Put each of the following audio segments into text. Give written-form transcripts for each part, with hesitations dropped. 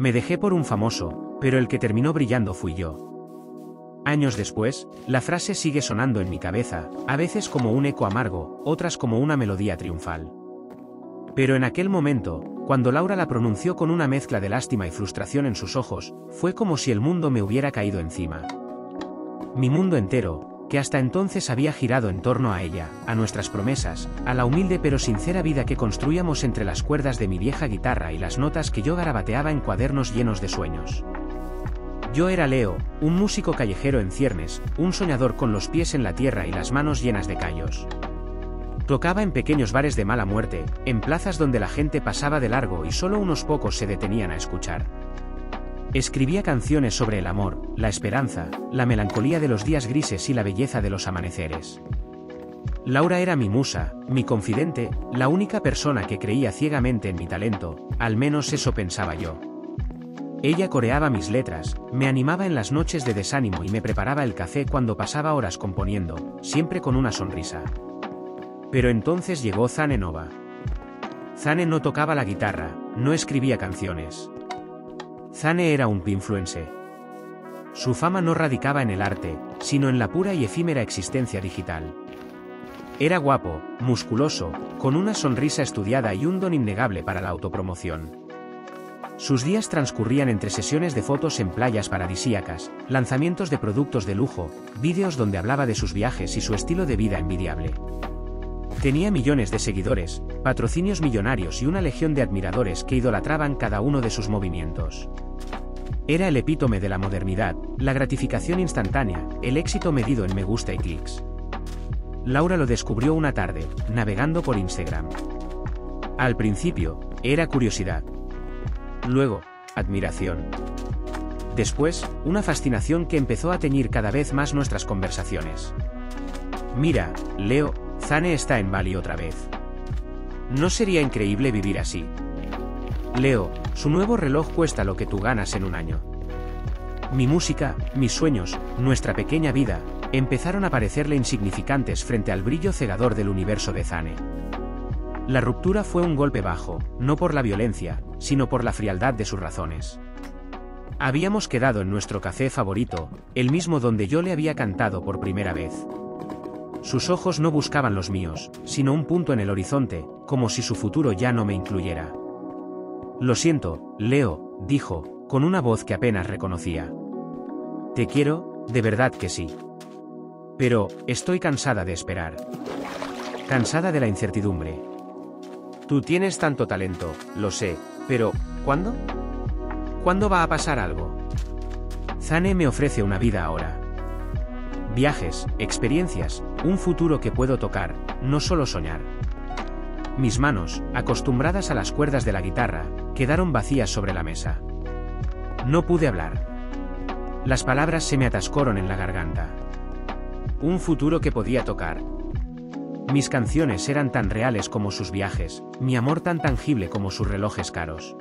Me dejé por un famoso, pero el que terminó brillando fui yo. Años después, la frase sigue sonando en mi cabeza, a veces como un eco amargo, otras como una melodía triunfal. Pero en aquel momento, cuando Laura la pronunció con una mezcla de lástima y frustración en sus ojos, fue como si el mundo me hubiera caído encima. Mi mundo entero, que hasta entonces había girado en torno a ella, a nuestras promesas, a la humilde pero sincera vida que construíamos entre las cuerdas de mi vieja guitarra y las notas que yo garabateaba en cuadernos llenos de sueños. Yo era Leo, un músico callejero en ciernes, un soñador con los pies en la tierra y las manos llenas de callos. Tocaba en pequeños bares de mala muerte, en plazas donde la gente pasaba de largo y solo unos pocos se detenían a escuchar. Escribía canciones sobre el amor, la esperanza, la melancolía de los días grises y la belleza de los amaneceres. Laura era mi musa, mi confidente, la única persona que creía ciegamente en mi talento, al menos eso pensaba yo. Ella coreaba mis letras, me animaba en las noches de desánimo y me preparaba el café cuando pasaba horas componiendo, siempre con una sonrisa. Pero entonces llegó Zane Nova. Zane no tocaba la guitarra, no escribía canciones. Zane era un pinfluencer. Su fama no radicaba en el arte, sino en la pura y efímera existencia digital. Era guapo, musculoso, con una sonrisa estudiada y un don innegable para la autopromoción. Sus días transcurrían entre sesiones de fotos en playas paradisíacas, lanzamientos de productos de lujo, vídeos donde hablaba de sus viajes y su estilo de vida envidiable. Tenía millones de seguidores, patrocinios millonarios y una legión de admiradores que idolatraban cada uno de sus movimientos. Era el epítome de la modernidad, la gratificación instantánea, el éxito medido en me gusta y clics. Laura lo descubrió una tarde, navegando por Instagram. Al principio, era curiosidad. Luego, admiración. Después, una fascinación que empezó a teñir cada vez más nuestras conversaciones. Mira, Leo, Zane está en Bali otra vez. ¿No sería increíble vivir así? Leo, su nuevo reloj cuesta lo que tú ganas en un año. Mi música, mis sueños, nuestra pequeña vida, empezaron a parecerle insignificantes frente al brillo cegador del universo de Zane. La ruptura fue un golpe bajo, no por la violencia, sino por la frialdad de sus razones. Habíamos quedado en nuestro café favorito, el mismo donde yo le había cantado por primera vez. Sus ojos no buscaban los míos, sino un punto en el horizonte, como si su futuro ya no me incluyera. Lo siento, Leo, dijo, con una voz que apenas reconocía. Te quiero, de verdad que sí. Pero, estoy cansada de esperar. Cansada de la incertidumbre. Tú tienes tanto talento, lo sé, pero, ¿cuándo? ¿Cuándo va a pasar algo? Zane me ofrece una vida ahora. Viajes, experiencias, un futuro que puedo tocar, no solo soñar. Mis manos, acostumbradas a las cuerdas de la guitarra, quedaron vacías sobre la mesa. No pude hablar. Las palabras se me atascaron en la garganta. Un futuro que podía tocar. Mis canciones eran tan reales como sus viajes, mi amor tan tangible como sus relojes caros.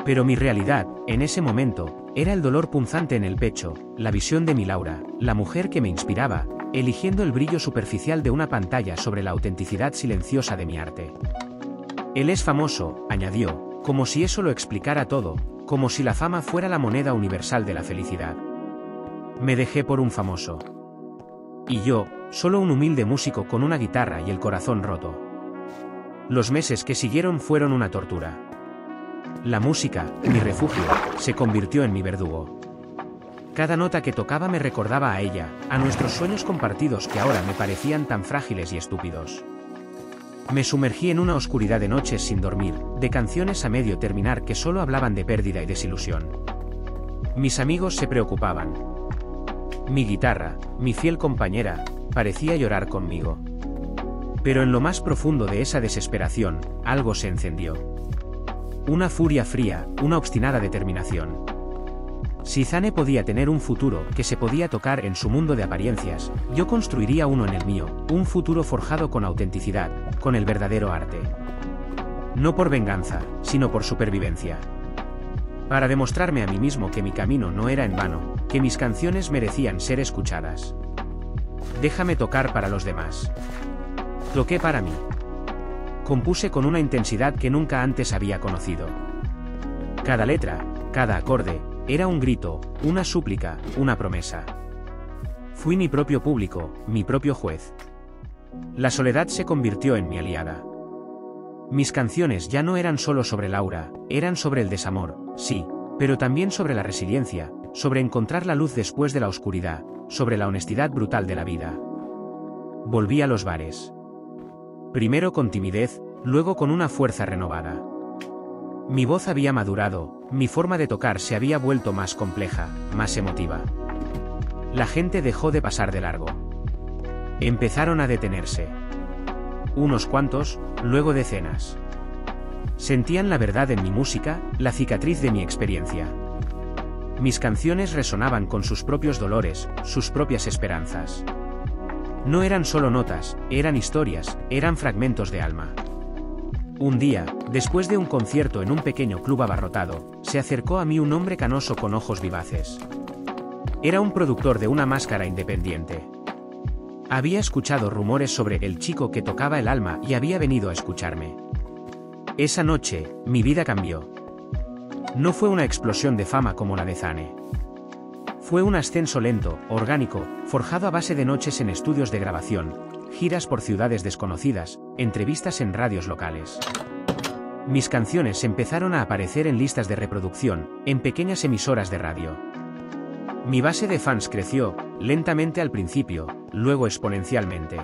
Pero mi realidad, en ese momento, era el dolor punzante en el pecho, la visión de mi Laura, la mujer que me inspiraba, eligiendo el brillo superficial de una pantalla sobre la autenticidad silenciosa de mi arte. Él es famoso, añadió, como si eso lo explicara todo, como si la fama fuera la moneda universal de la felicidad. Me dejé por un famoso. Y yo, solo un humilde músico con una guitarra y el corazón roto. Los meses que siguieron fueron una tortura. La música, mi refugio, se convirtió en mi verdugo. Cada nota que tocaba me recordaba a ella, a nuestros sueños compartidos que ahora me parecían tan frágiles y estúpidos. Me sumergí en una oscuridad de noches sin dormir, de canciones a medio terminar que solo hablaban de pérdida y desilusión. Mis amigos se preocupaban. Mi guitarra, mi fiel compañera, parecía llorar conmigo. Pero en lo más profundo de esa desesperación, algo se encendió. Una furia fría, una obstinada determinación. Si Zane podía tener un futuro que se podía tocar en su mundo de apariencias, yo construiría uno en el mío, un futuro forjado con autenticidad, con el verdadero arte. No por venganza, sino por supervivencia. Para demostrarme a mí mismo que mi camino no era en vano, que mis canciones merecían ser escuchadas. Déjame tocar para los demás. Toqué para mí. Compuse con una intensidad que nunca antes había conocido. Cada letra, cada acorde, era un grito, una súplica, una promesa. Fui mi propio público, mi propio juez. La soledad se convirtió en mi aliada. Mis canciones ya no eran solo sobre Laura, eran sobre el desamor, sí, pero también sobre la resiliencia, sobre encontrar la luz después de la oscuridad, sobre la honestidad brutal de la vida. Volví a los bares. Primero con timidez, luego con una fuerza renovada. Mi voz había madurado, mi forma de tocar se había vuelto más compleja, más emotiva. La gente dejó de pasar de largo. Empezaron a detenerse. Unos cuantos, luego decenas. Sentían la verdad en mi música, la cicatriz de mi experiencia. Mis canciones resonaban con sus propios dolores, sus propias esperanzas. No eran solo notas, eran historias, eran fragmentos de alma. Un día, después de un concierto en un pequeño club abarrotado, se acercó a mí un hombre canoso con ojos vivaces. Era un productor de una máscara independiente. Había escuchado rumores sobre el chico que tocaba el alma y había venido a escucharme. Esa noche, mi vida cambió. No fue una explosión de fama como la de Zane. Fue un ascenso lento, orgánico, forjado a base de noches en estudios de grabación, giras por ciudades desconocidas, entrevistas en radios locales. Mis canciones empezaron a aparecer en listas de reproducción, en pequeñas emisoras de radio. Mi base de fans creció, lentamente al principio, luego exponencialmente.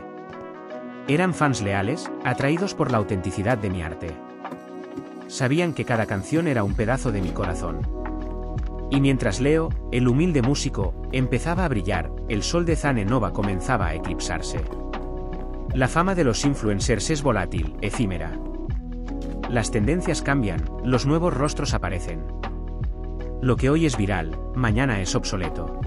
Eran fans leales, atraídos por la autenticidad de mi arte. Sabían que cada canción era un pedazo de mi corazón. Y mientras Leo, el humilde músico, empezaba a brillar, el sol de Zane Nova comenzaba a eclipsarse. La fama de los influencers es volátil, efímera. Las tendencias cambian, los nuevos rostros aparecen. Lo que hoy es viral, mañana es obsoleto.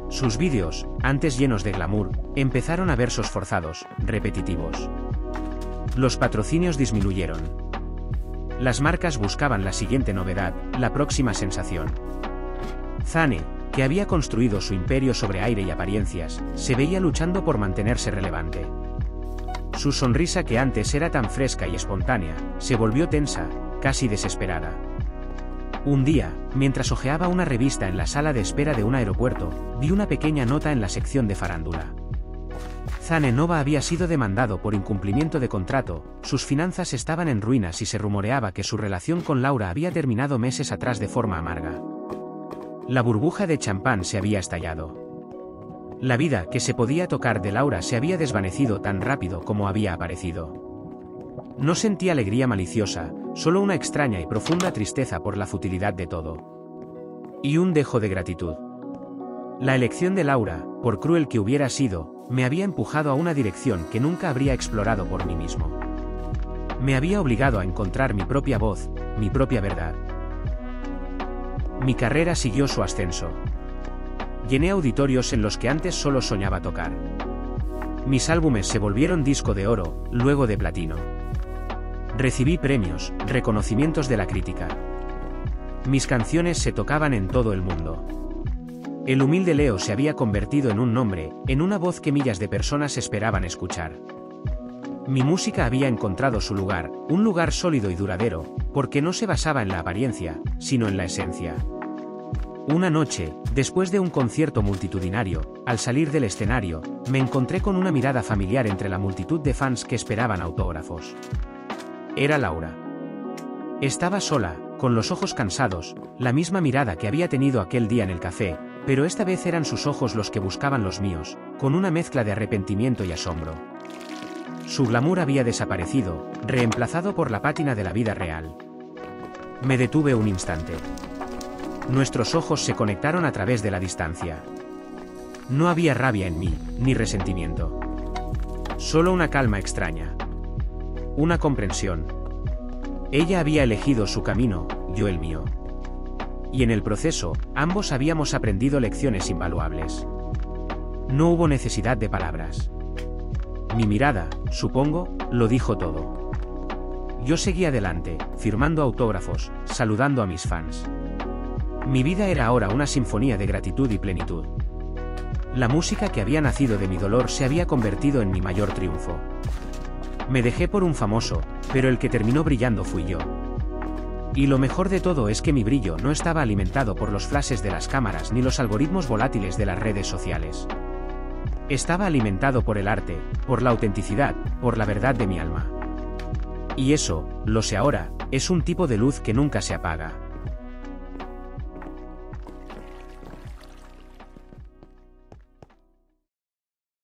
Sus vídeos, antes llenos de glamour, empezaron a versos forzados, repetitivos. Los patrocinios disminuyeron. Las marcas buscaban la siguiente novedad, la próxima sensación. Zane, que había construido su imperio sobre aire y apariencias, se veía luchando por mantenerse relevante. Su sonrisa, que antes era tan fresca y espontánea, se volvió tensa, casi desesperada. Un día, mientras hojeaba una revista en la sala de espera de un aeropuerto, vi una pequeña nota en la sección de farándula. Zane Nova había sido demandado por incumplimiento de contrato, sus finanzas estaban en ruinas y se rumoreaba que su relación con Laura había terminado meses atrás de forma amarga. La burbuja de champán se había estallado. La vida que se podía tocar de Laura se había desvanecido tan rápido como había aparecido. No sentí alegría maliciosa, solo una extraña y profunda tristeza por la futilidad de todo. Y un dejo de gratitud. La elección de Laura, por cruel que hubiera sido, me había empujado a una dirección que nunca habría explorado por mí mismo. Me había obligado a encontrar mi propia voz, mi propia verdad. Mi carrera siguió su ascenso. Llené auditorios en los que antes solo soñaba tocar. Mis álbumes se volvieron disco de oro, luego de platino. Recibí premios, reconocimientos de la crítica. Mis canciones se tocaban en todo el mundo. El humilde Leo se había convertido en un nombre, en una voz que miles de personas esperaban escuchar. Mi música había encontrado su lugar, un lugar sólido y duradero, porque no se basaba en la apariencia, sino en la esencia. Una noche, después de un concierto multitudinario, al salir del escenario, me encontré con una mirada familiar entre la multitud de fans que esperaban autógrafos. Era Laura. Estaba sola, con los ojos cansados, la misma mirada que había tenido aquel día en el café, pero esta vez eran sus ojos los que buscaban los míos, con una mezcla de arrepentimiento y asombro. Su glamour había desaparecido, reemplazado por la pátina de la vida real. Me detuve un instante. Nuestros ojos se conectaron a través de la distancia. No había rabia en mí, ni resentimiento. Solo una calma extraña. Una comprensión. Ella había elegido su camino, yo el mío. Y en el proceso, ambos habíamos aprendido lecciones invaluables. No hubo necesidad de palabras. Mi mirada, supongo, lo dijo todo. Yo seguí adelante, firmando autógrafos, saludando a mis fans. Mi vida era ahora una sinfonía de gratitud y plenitud. La música que había nacido de mi dolor se había convertido en mi mayor triunfo. Me dejé por un famoso, pero el que terminó brillando fui yo. Y lo mejor de todo es que mi brillo no estaba alimentado por los flashes de las cámaras ni los algoritmos volátiles de las redes sociales. Estaba alimentado por el arte, por la autenticidad, por la verdad de mi alma. Y eso, lo sé ahora, es un tipo de luz que nunca se apaga.